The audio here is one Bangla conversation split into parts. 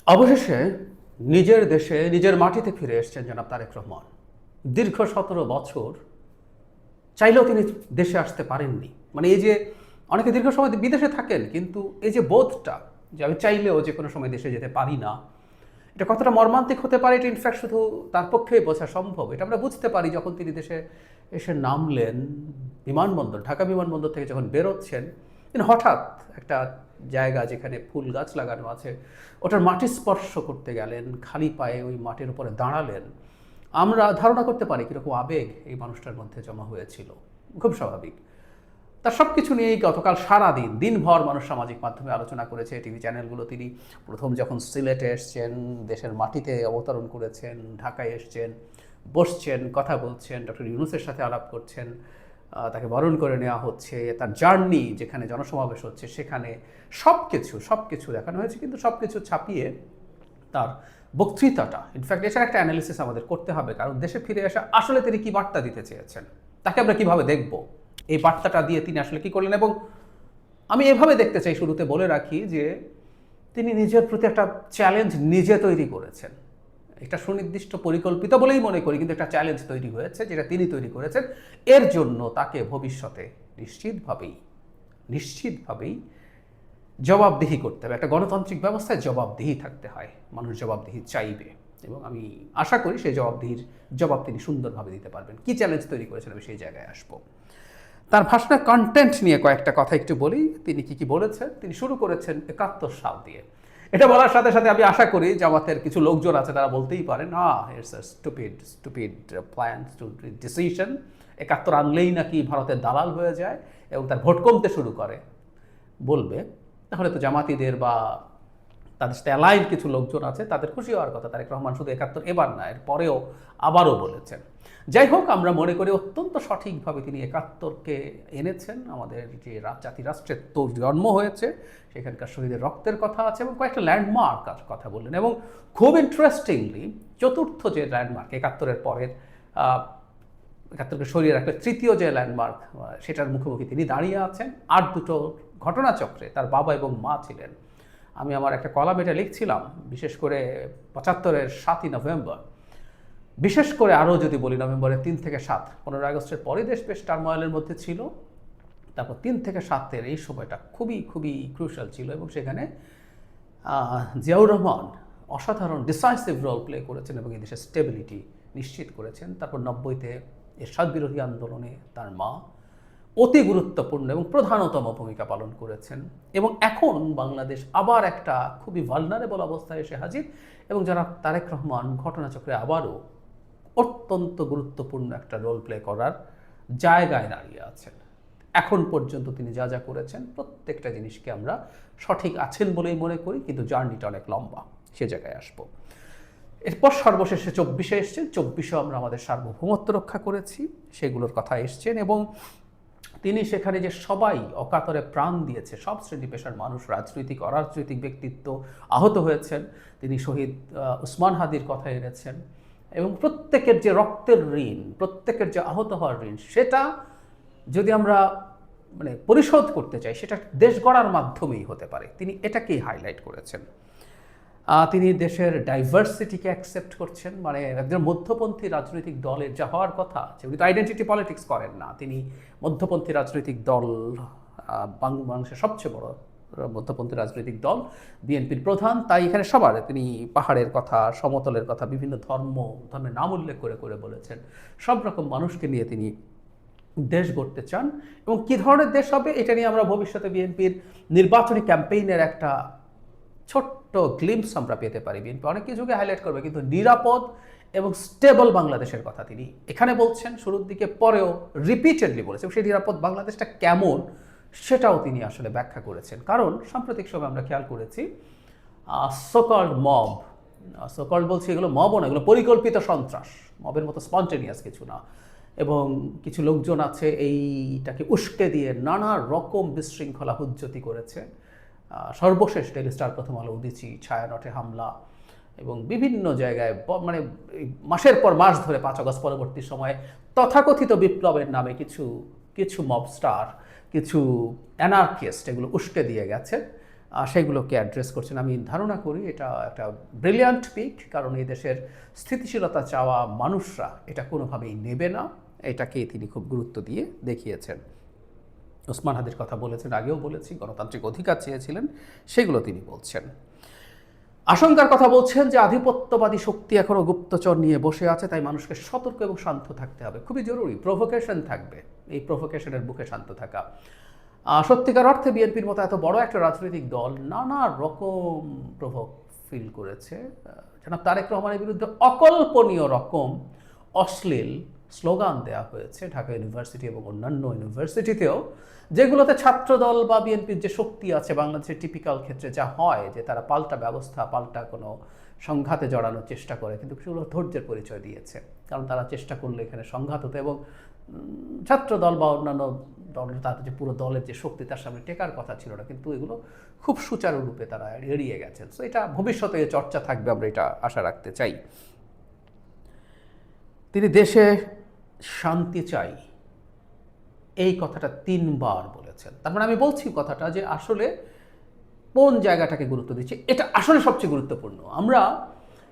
অবশেষে নিজের দেশে নিজের মাটিতে ফিরে এসেছেন জনাব তারেক রহমান। দীর্ঘ 17 বছর চাইলেও তিনি দেশে আসতে পারেননি। মানে এই যে অনেকে দীর্ঘ সময় বিদেশে থাকেন, কিন্তু এই যে বোধটা যে আমি চাইলেও যে কোনো সময় দেশে যেতে পারি না, এটা কতটা মর্মান্তিক হতে পারে, এটা ইনফ্যাক্ট শুধু তার পক্ষেই বোঝা সম্ভব। এটা আমরা বুঝতে পারি যখন তিনি দেশে এসে নামলেন বিমানবন্দর, ঢাকা বিমানবন্দর থেকে যখন বেরোচ্ছেন, তিনি হঠাৎ একটা জায়গা যেখানে ফুল গাছ লাগানো আছে ওটার মাটি স্পর্শ করতে গেলেন, খালি পায়ে ওই মাটির উপরে দাঁড়ালেন। আমরা ধারণা করতে পারি কীরকম আবেগ এই মানুষটার মধ্যে জমা হয়েছিল। খুব স্বাভাবিক। তার সব কিছু নিয়েই গতকাল সারাদিন দিনভর মানুষ সামাজিক মাধ্যমে আলোচনা করেছে, টিভি চ্যানেলগুলো। তিনি প্রথম যখন সিলেটে এসছেন, দেশের মাটিতে অবতরণ করেছেন, ঢাকায় এসছেন, বসছেন, কথা বলছেন, ডক্টর ইউনূসের সাথে আলাপ করছেন, তাকে বরণ করে নেওয়া হচ্ছে, তার জার্নি যেখানে জনসমাবেশ হচ্ছে সেখানে সব কিছু দেখানো হয়েছে। কিন্তু সব কিছু ছাপিয়ে তার বক্তৃতাটা, ইনফ্যাক্ট এটার একটা অ্যানালিসিস আমাদের করতে হবে, কারণ দেশে ফিরে আসা আসলে তিনি কী বার্তা দিতে চেয়েছেন, তাকে আমরা কীভাবে দেখব, এই বার্তাটা দিয়ে তিনি আসলে কী করলেন। এবং আমি এভাবে দেখতে চাই, শুরুতে বলে রাখি যে তিনি নিজের প্রতি একটা চ্যালেঞ্জ নিজে তৈরি করেছেন। এটা সুনির্দিষ্ট পরিকল্পিত বলেই মনে করি, কিন্তু একটা চ্যালেঞ্জ তৈরি হয়েছে যেটা তিনি তৈরি করেছেন। এর জন্য তাকে ভবিষ্যতে নিশ্চিতভাবেই জবাবদিহি করতে হবে। একটা গণতান্ত্রিক ব্যবস্থায় জবাবদিহি থাকতে হয়, মানুষ জবাবদিহি চাইবে, এবং আমি আশা করি সেই জবাবদিহির জবাব তিনি সুন্দরভাবে দিতে পারবেন। কী চ্যালেঞ্জ তৈরি করেছেন আমি সেই জায়গায় আসবো। তার ভাষণের কন্টেন্ট নিয়ে কয়েকটা কথা একটু বলি। তিনি কি বলেছেন। তিনি শুরু করেছেন ৭১ সাল দিয়ে। এটা বলার সাথে সাথে আমি আশা করি জামাতের কিছু লোকজন আছে তারা বলতেই পারেন, it's a stupid plan, stupid decision. ৭১ আনলেই নাকি ভারতের দালাল হয়ে যায় এবং তার ভোট কমতে শুরু করে বলবে, তাহলে তো জামাতিদের বা তাদের সাথে অ্যালাইন কিছু লোকজন আছে তাদের খুশি হওয়ার কথা। তারেক রহমান শুধু ৭১ এবার না, এর পরেও আবারও বলেছেন। যাই হোক, আমরা মনে করি অত্যন্ত সঠিকভাবে তিনি ৭১কে এনেছেন। আমাদের যে জাতি রাষ্ট্রের জন্ম হয়েছে সেখানকার শহীদের রক্তের কথা আছে এবং কয়েকটা ল্যান্ডমার্ক কথা বললেন। এবং খুব ইন্টারেস্টিংলি চতুর্থ যে ল্যান্ডমার্ক ৭১-এর পরের ৭১কে সরিয়ে রাখলে তৃতীয় যে ল্যান্ডমার্ক, সেটার মুখোমুখি তিনি দাঁড়িয়ে আছেন। আর দুটো ঘটনাচক্রে তার বাবা এবং মা ছিলেন। আমি আমার একটা কলাম এটা লিখছিলাম, বিশেষ করে ৭৫-এর ৭ই নভেম্বর, বিশেষ করে আরও যদি বলি নভেম্বরের ৩ থেকে ৭, ১৫ আগস্টের পরে দেশ বেশ টার্ময়েলের মধ্যে ছিল। তারপর 3 থেকে 7-এর এই সময়টা খুবই ক্রুশাল ছিল এবং সেখানে জিয়াউর রহমান অসাধারণ ডিসাইসিভ রোল প্লে করেছেন এবং এই দেশের স্টেবিলিটি নিশ্চিত করেছেন। তারপর 90-তে এরশাদ বিরোধী আন্দোলনে তার মা অতি গুরুত্বপূর্ণ এবং প্রধানতম ভূমিকা পালন করেছেন। এবং এখন বাংলাদেশ আবার একটা খুবই ভালনারেবল অবস্থায় এসে হাজির, এবং যারা তারেক রহমান ঘটনাচক্রে আবারও অত্যন্ত গুরুত্বপূর্ণ একটা রোল প্লে করার জায়গায় দাঁড়িয়ে আছেন। এখন পর্যন্ত তিনি যা করেছেন প্রত্যেকটা জিনিসকে আমরা সঠিক আছেন বলেই মনে করি, কিন্তু জার্নিটা অনেক লম্বা, সে জায়গায় আসবো। এরপর সর্বশেষে 24-এ এসছেন। 24-এও আমরা আমাদের সার্বভৌমত্ব রক্ষা করেছি, সেগুলোর কথা এসছেন। এবং তিনি সেখানে যে সবাই অকাতরে প্রাণ দিয়েছে, সব শ্রেণী পেশার মানুষ, রাজনৈতিক অরাজনৈতিক ব্যক্তিত্ব আহত হয়েছেন, তিনি শহীদ উসমান হাদির কথা এনেছেন। এবং প্রত্যেকের যে রক্তের ঋণ, প্রত্যেকের যে আহত হওয়ার ঋণ, সেটা যদি আমরা পরিশোধ করতে চাই, সেটা দেশ গড়ার মাধ্যমেই হতে পারে। তিনি এটাকেই হাইলাইট করেছেন। তিনি দেশের ডাইভার্সিটিকে অ্যাকসেপ্ট করছেন। একজন মধ্যপন্থী রাজনৈতিক দলের যা হওয়ার কথা, উনি তো আইডেন্টিটি পলিটিক্স করেন না, তিনি মধ্যপন্থী রাজনৈতিক দল, বাংলাদেশের সবচেয়ে বড় মধ্যপন্থী রাজনৈতিক দল বিএনপির প্রধান। তাই এখানে সবার তিনি পাহাড়ের কথা, সমতলের কথা, বিভিন্ন ধর্মের নাম উল্লেখ করে বলেছেন। সব রকম মানুষকে নিয়ে তিনি দেশ গড়তে চান। এবং কী ধরনের দেশ হবে এটা নিয়ে আমরা ভবিষ্যতে বিএনপির নির্বাচনী ক্যাম্পেইনের একটা ছোট্ট গ্লিম্পস আমরা পেতে পারি। বিএনপি অনেক কিছুকে হাইলাইট করবে, কিন্তু নিরাপদ এবং স্টেবল বাংলাদেশের কথা তিনি এখানে বলছেন শুরুর দিকে, পরেও রিপিটেডলি বলেছেন। সেই নিরাপদ বাংলাদেশটা কেমন সেটাও তিনি আসলে ব্যাখ্যা করেছেন। কারণ সাম্প্রতিক সময় আমরা খেয়াল করেছি সোকল্ড বলছি, এগুলো মবও না, এগুলো পরিকল্পিত সন্ত্রাস, মবের মতো স্পন্টেনিয়াস কিছু না। এবং কিছু লোকজন আছে এইটাকে উস্কে দিয়ে নানা রকম বিশৃঙ্খলা হুজ্জতি করেছে। সর্বশেষ ডেইলি স্টার, প্রথম আলো, উদীচী, ছায়ানটে হামলা এবং বিভিন্ন জায়গায় মাসের পর মাস ধরে 5 আগস্ট পরবর্তী সময়ে তথাকথিত বিপ্লবের নামে কিছু মবস্টার, কিছু অ্যানার্কিস্ট এগুলো উস্কে দিয়ে গেছে। সেগুলোকে অ্যাড্রেস করছেন। আমি ধারণা করি এটা একটা ব্রিলিয়ান্ট পিক, কারণ এই দেশের স্থিতিশীলতা চাওয়া মানুষরা এটা কোনোভাবেই নেবে না, এটাকেই তিনি খুব গুরুত্ব দিয়ে দেখিয়েছেন। ওসমান হাদির কথা বলেছেন, আগেও বলেছি, গণতান্ত্রিক অধিকার চেয়েছিলেন, সেগুলো তিনি বলছেন। আশঙ্কার কথা বলছেন যে আধিপত্যবাদী শক্তি এখনও গুপ্তচর নিয়ে বসে আছে, তাই মানুষকে সতর্ক এবং শান্ত থাকতে হবে, খুবই জরুরি। প্রভোকেশন থাকবে, এই প্রভোকেশনের বুকে শান্ত থাকা। সত্যিকার অর্থে বিএনপির মতো এত বড় একটা রাজনৈতিক দল নানা রকম প্রভোগ ফিল করেছে। জনাব তারেক রহমানের বিরুদ্ধে অকল্পনীয় রকম অশ্লীল স্লোগান দেওয়া হয়েছে ঢাকা ইউনিভার্সিটি এবং অন্যান্য ইউনিভার্সিটিতেও, যেগুলোতে ছাত্রদল বা বিএনপির যে শক্তি আছে বাংলাদেশের টিপিক্যাল ক্ষেত্রে যা হয়, যে তারা পাল্টা ব্যবস্থা, পাল্টা কোনো সংঘাতে জড়ানোর চেষ্টা করে, কিন্তু সেগুলো ধৈর্যের পরিচয় দিয়েছে, কারণ তারা চেষ্টা করলে এখানে সংঘাত হতো এবং ছাত্রদল বা অন্যান্য দল, তাদের যে পুরো দলের যে শক্তি তার সামনে টেকার কথা ছিল না, কিন্তু এগুলো খুব সুচারুরূপে তারা এড়িয়ে গেছেন। সো এটা ভবিষ্যতে চর্চা থাকবে, আমরা এটা আশা রাখতে চাই। তিনি দেশে শান্তি চাই, এই কথাটা 3 বার বলেছেন। তার মানে আমি বলছি কথাটা যে আসলে কোন জায়গাটাকে গুরুত্ব দিচ্ছি, এটা আসলে সবচেয়ে গুরুত্বপূর্ণ। আমরা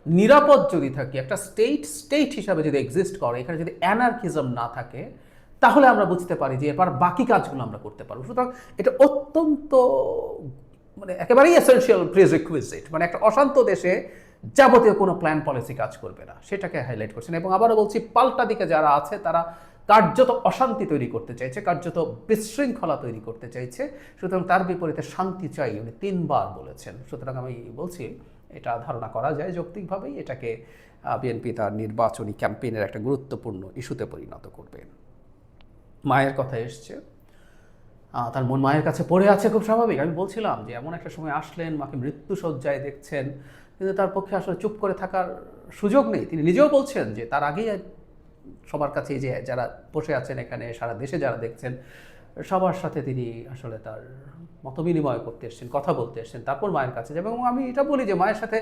নিরাপদ যদি থাকি, একটা স্টেট হিসাবে যদি এক্সিস্ট করে, এখানে যদি অ্যানার্কিজম না থাকে, তাহলে আমরা বুঝতে পারি যে এবার বাকি কাজগুলো আমরা করতে পারবো। সুতরাং এটা অত্যন্ত মানে একেবারেই এসেনশিয়াল প্রিরিকুইজিট, মানে একটা অশান্ত দেশে যাবতীয় কোনো প্ল্যান পলিসি কাজ করবে না, সেটাকে হাইলাইট করছেন। এবং আবারও বলছি, পাল্টা দিকে যারা আছে তারা কার্যত অশান্তি তৈরি করতে চাইছে, কার্যত বিশৃঙ্খলা তৈরি করতে চাইছে। সুতরাং তার বিপরীতে শান্তি চাই উনি 3 বার বলেছেন। সুতরাং আমি বলছি এটা ধারণা করা যায় যৌক্তিকভাবেই এটাকে বিএনপি তার নির্বাচনী ক্যাম্পেইনের একটা গুরুত্বপূর্ণ ইস্যুতে পরিণত করবে। মায়ের কথা এসছে, তার মন মায়ের কাছে পড়ে আছে, খুব স্বাভাবিক। আমি বলছিলাম যে এমন একটা সময় আসলেন, মাকে মৃত্যুশয্যায় দেখছেন, কিন্তু তার পক্ষে আসলে চুপ করে থাকার সুযোগ নেই। তিনি নিজেও বলছেন যে তার আগেই সবার কাছে, যে যারা বসে আছেন এখানে, সারা দেশে যারা দেখছেন, সবার সাথে তিনি আসলে তার মত বিনিময় করতে এসছেন, কথা বলতে এসছেন, তারপর মায়ের কাছে যাবেন। এবং আমি এটা বলি যে মায়ের সাথে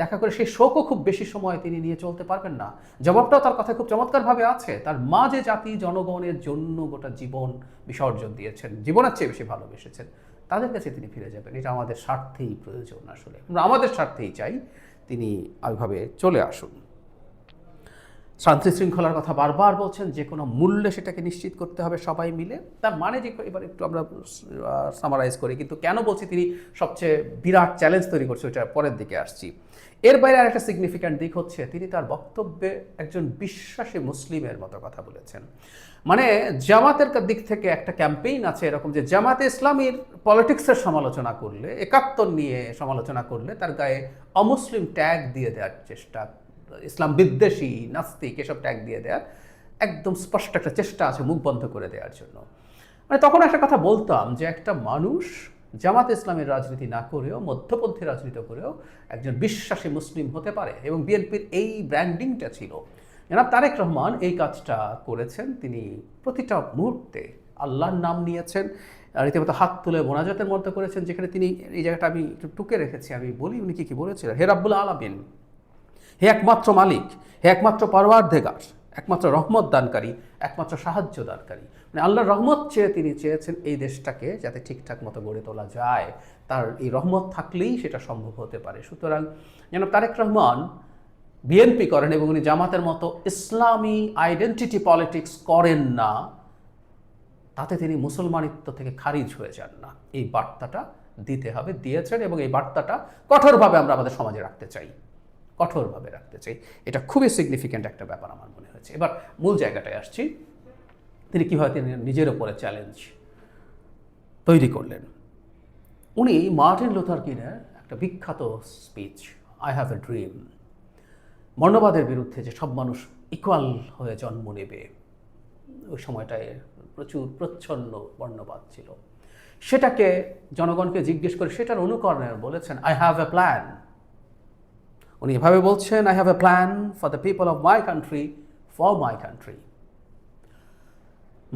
দেখা করে সেই শোকও খুব বেশি সময় তিনি নিয়ে চলতে পারবেন না। জবাবটাও তার কথায় খুব চমৎকারভাবে আছে। তার মা যে জাতি জনগণের জন্য গোটা জীবন বিসর্জন দিয়েছেন, জীবনের চেয়ে বেশি ভালোবেসেছেন, তাদের কাছে তিনি ফিরে যাবেন। এটা আমাদের স্বার্থেই প্রয়োজন, আসলে আমরা আমাদের স্বার্থেই চাই তিনি ওইভাবে চলে আসুন। শান্তি শৃঙ্খলার কথা বারবার বলছেন, যে কোনো মূল্যে সেটাকে নিশ্চিত করতে হবে সবাই মিলে। তার মানে যে, এবার একটু আমরা সামারাইজ করি, কিন্তু কেন বলছি তিনি সবচেয়ে বিরাট চ্যালেঞ্জ তৈরি করছে, ওইটা পরের দিকে আসছি। এর বাইরে আরেকটা সিগনিফিক্যান্ট দিক হচ্ছে, তিনি তার বক্তব্যে একজন বিশ্বাসী মুসলিমের মতো কথা বলেছেন। মানে জামাতের দিক থেকে একটা ক্যাম্পেইন আছে এরকম, যে জামাতে ইসলামীর পলিটিক্সের সমালোচনা করলে, 71 নিয়ে সমালোচনা করলে তার গায়ে অমুসলিম ট্যাগ দিয়ে দেওয়ার চেষ্টা, ইসলাম বিদ্বেষী, নাস্তিক, এসব ট্যাগ দিয়ে দেওয়ার একদম স্পষ্ট একটা চেষ্টা আছে মুখ বন্ধ করে দেওয়ার জন্য। মানে তখন একটা কথা বলতাম যে একটা মানুষ জামাত ইসলামের রাজনীতি না করেও, মধ্যপন্থী রাজনীতি করেও একজন বিশ্বাসী মুসলিম হতে পারে, এবং বিএনপির এই ব্র্যান্ডিংটা ছিল। জনাব তারেক রহমান এই কাজটা করেছেন। তিনি প্রতিটা মুহূর্তে আল্লাহর নাম নিয়েছেন, রীতিমতো হাত তুলে মোনাজাতের মধ্যে করেছেন, যেখানে তিনি, এই জায়গাটা আমি একটু টুকে রেখেছি, আমি বলি উনি কি বলেছিলেন। হে রাব্বুল আলামিন, হে একমাত্র মালিক, হে একমাত্র পরওয়ারদিগার, একমাত্র রহমত দানকারী, একমাত্র সাহায্য দানকারী। মানে আল্লাহর রহমত তিনি চেয়েছেন এই দেশটাকে যাতে ঠিকঠাক মতো গড়ে তোলা যায়, তার এই রহমত থাকলেই সেটা সম্ভব হতে পারে। সুতরাং যেন তারেক রহমান বিএনপি করেন এবং উনি জামাতের মতো ইসলামী আইডেন্টিটি পলিটিক্স করেন না, তাতে তিনি মুসলমানিত্ব থেকে খারিজ হয়ে যান না, এই বার্তাটা দিতে হবে, দিয়েছেন। এবং এই বার্তাটা কঠোরভাবে আমরা আমাদের সমাজে রাখতে চাই, কঠোরভাবে রাখতে চাই। এটা খুবই সিগনিফিক্যান্ট একটা ব্যাপার আমার মনে হয়েছে। এবার মূল জায়গাটায় আসছি, তিনি কীভাবে তিনি নিজের ওপরে চ্যালেঞ্জ তৈরি করলেন। উনি মার্টিন লুথার কিংয়ের একটা বিখ্যাত speech, I have a dream, বর্ণবাদের বিরুদ্ধে যে সব মানুষ ইকুয়াল হয়ে জন্ম নেবে, ওই সময়টায় প্রচুর প্রচ্ছন্ন বর্ণবাদ ছিল, সেটাকে জনগণকে জিজ্ঞেস করে সেটার অনুকরণে বলেছেন আই হ্যাভ এ প্ল্যান। উনি এভাবে বলছেন, I have A plan for the people of my country, for my country.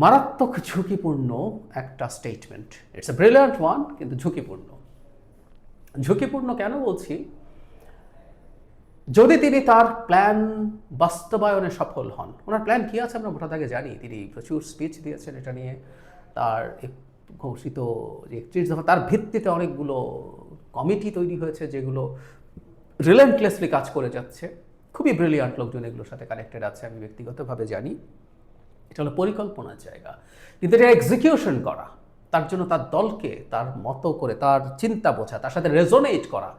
মারাত্মক ঝুঁকিপূর্ণ একটা statement, it's a brilliant one, কিন্তু ঝুঁকিপূর্ণ। ঝুঁকিপূর্ণ কেন বলছি, যদি তিনি তার প্ল্যান বাস্তবায়নে সফল হন, ওনার প্ল্যান কী আছে আমরা মোটা দাগে জানি, তিনি প্রচুর স্পিচ দিয়েছেন এটা নিয়ে, তার ঘোষিত যে 31 দফা, তার ভিত্তিতে অনেকগুলো কমিটি তৈরি হয়েছে যেগুলো রিলেন্টলেসলি কাজ করে যাচ্ছে। খুবই ব্রিলিয়ান্ট লোকজন এগুলোর সাথে কানেক্টেড আছে, আমি ব্যক্তিগতভাবে জানি। এটা হলো পরিকল্পনার জায়গা, কিন্তু এটা এক্সিকিউশন করা, তার জন্য তার দলকে তার মতো করে তার চিন্তা বোঝা, তার সাথে রেজোনেট করা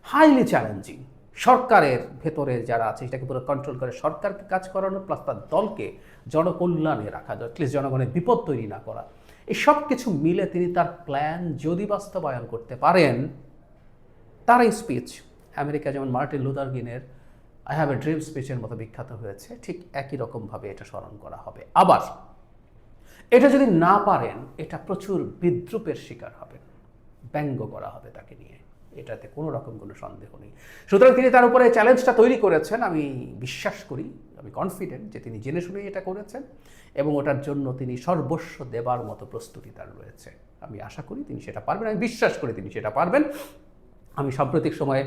হাইলি চ্যালেঞ্জিং। সরকারের ভেতরে যারা আছে সেটাকে পুরো কন্ট্রোল করে সরকারকে কাজ করানো, প্লাস তার দলকে জনকল্যাণে রাখা, অ্যাটলিস্ট জনগণের বিপদ তৈরি না করা, এই সব কিছু মিলে তিনি তার প্ল্যান যদি বাস্তবায়ন করতে পারেন, তার এই স্পিচ আমেরিকা যেমন মার্টিন লুথার কিংয়ের আই হ্যাভ এ ড্রিম স্পিচের মতো বিখ্যাত হয়েছে, ঠিক একই রকমভাবে এটা স্মরণ করা হবে। আবার এটা যদি না পারেন, এটা প্রচুর বিদ্রূপের শিকার হবেন, ব্যঙ্গ করা হবে তাকে নিয়ে, এটাতে কোনো রকম কোনো সন্দেহ নেই। সুতরাং তিনি তার উপরে চ্যালেঞ্জটা তৈরি করেছেন, আমি বিশ্বাস করি, আমি কনফিডেন্ট যে তিনি জেনে শুনেই এটা করেছেন এবং ওটার জন্য তিনি সর্বস্ব দেবার মতো প্রস্তুতি তার রয়েছে। আমি আশা করি তিনি সেটা পারবেন, আমি বিশ্বাস করি তিনি সেটা পারবেন। আমি সাম্প্রতিক সময়ে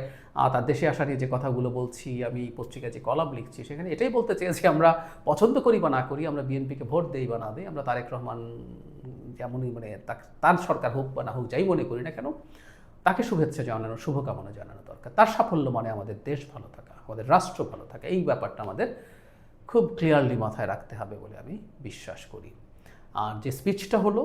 তার দেশে আসা নিয়ে যে কথাগুলো বলছি, আমি পত্রিকায় যে কলাম লিখছি, সেখানে এটাই বলতে চেয়েছি, আমরা পছন্দ করি বা না করি, আমরা বিএনপিকে ভোট দেই বা না দিই, আমরা তারেক রহমান যেমনই মানে তার সরকার হোক বা না হোক, যাই মনে করি না কেন, তাকে শুভেচ্ছা জানানো, শুভকামনা জানানো দরকার। তার সাফল্য মানে আমাদের দেশ ভালো থাকা, আমাদের রাষ্ট্র ভালো থাকা, এই ব্যাপারটা আমাদের খুব ক্লিয়ারলি মাথায় রাখতে হবে বলে আমি বিশ্বাস করি। আর যে স্পিচটা হলো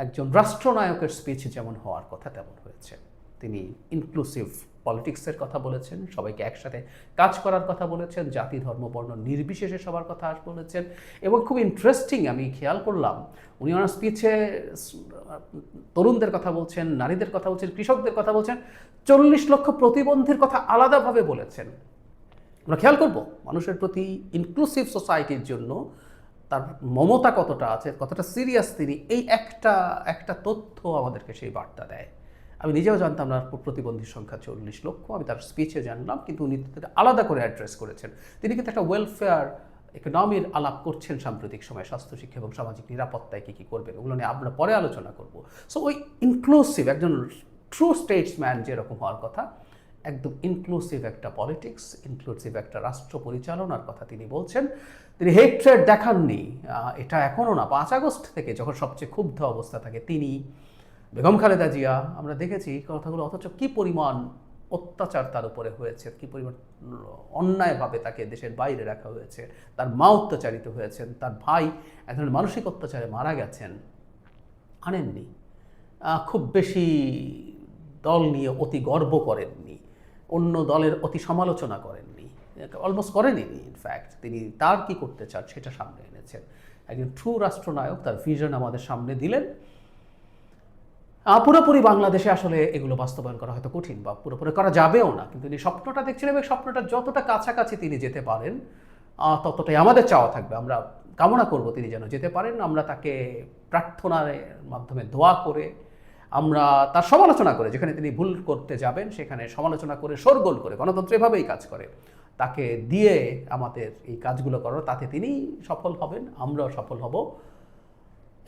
একজন রাষ্ট্রনায়কের স্পিচ যেমন হওয়ার কথা তেমন হয়েছে। তিনি ইনক্লুসিভ পলিটিক্সের কথা বলেছেন, সবাইকে একসাথে কাজ করার কথা বলেছেন, জাতি ধর্ম বর্ণ নির্বিশেষে সবার কথা বলেছেন। এবং খুব ইন্টারেস্টিং, আমি খেয়াল করলাম উনি ওনার স্পিচে তরুণদের কথা বলছেন, নারীদের কথা বলছেন, কৃষকদের কথা বলছেন, 40 লক্ষ প্রতিবন্ধীর কথা আলাদাভাবে বলেছেন। আমরা খেয়াল করব মানুষের প্রতি ইনক্লুসিভ সোসাইটির জন্য তার মমতা কতটা আছে, কতটা সিরিয়াস তিনি, এই একটা তথ্য আমাদেরকে সেই বার্তা দেয়। আমি নিজেও জানতাম না প্রতিবন্ধীর সংখ্যা 40 লক্ষ, আমি তার স্পিচে জানলাম, কিন্তু উনি আলাদা করে অ্যাড্রেস করেছেন। তিনি কিন্তু একটা ওয়েলফেয়ার ইকোনমির আলাপ করছেন সাম্প্রতিক সময়, স্বাস্থ্য শিক্ষা এবং সামাজিক নিরাপত্তায় কী কী করবেন, ওগুলো নিয়ে আমরা পরে আলোচনা করব। সো ওই ইনক্লুসিভ একজন ট্রু স্টেটসম্যান যেরকম হওয়ার কথা, একদম ইনক্লুসিভ একটা পলিটিক্স, ইনক্লুসিভ একটা রাষ্ট্র পরিচালনার কথা তিনি বলছেন। তিনি হেট্রেড দেখাননি, এটা এখনও না, 5 আগস্ট থেকে যখন সবচেয়ে ক্ষুব্ধ অবস্থা থাকে তিনি, বেগম খালেদা জিয়া, আমরা দেখেছি এই কথাগুলো, অথচ কী পরিমাণ অত্যাচার তার উপরে হয়েছে, কী পরিমাণ অন্যায়ভাবে তাকে দেশের বাইরে রাখা হয়েছে, তার মা অত্যাচারিত হয়েছেন, তার ভাই এক ধরনের মানসিক অত্যাচারে মারা গেছেন, আনেননি। খুব বেশি দল নিয়ে অতি গর্ব করেননি, অন্য দলের অতি সমালোচনা করেননি, অলমোস্ট করেনি। ইনফ্যাক্ট তিনি তার কি করতে চান সেটা সামনে এনেছেন। একজন ট্রু রাষ্ট্রনায়ক তার ভিশন আমাদের সামনে দিলেন। পুরোপুরি বাংলাদেশে আসলে এগুলো বাস্তবায়ন করা হয়তো কঠিন, বা পুরোপুরি করা যাবেও না, কিন্তু তিনি স্বপ্নটা দেখছেন এবং স্বপ্নটা যতটা কাছাকাছি তিনি যেতে পারেন ততটাই আমাদের চাওয়া থাকবে। আমরা কামনা করব তিনি যেন যেতে পারেন। আমরা তাকে প্রার্থনার মাধ্যমে দোয়া করে, আমরা তার সমালোচনা করে, যেখানে তিনি ভুল করতে যাবেন সেখানে সমালোচনা করে, শোরগোল করে, গণতন্ত্র এভাবেই কাজ করে, তাকে দিয়ে আমাদের এই কাজগুলো করার, তাতে তিনি সফল হবেন, আমরাও সফল হব।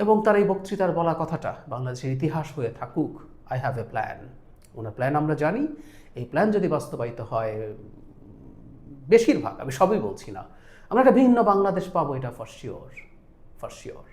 এবং তার এই বক্তৃতার বলা কথাটা বাংলাদেশের ইতিহাস হয়ে থাকুক, I have A plan. Owner plan আমরা জানি, এই প্ল্যান যদি বাস্তবায়িত হয়, বেশিরভাগ, আমি সবই বলছি না, আমরা একটা ভিন্ন বাংলাদেশ পাবো, এটা ফর শিওর।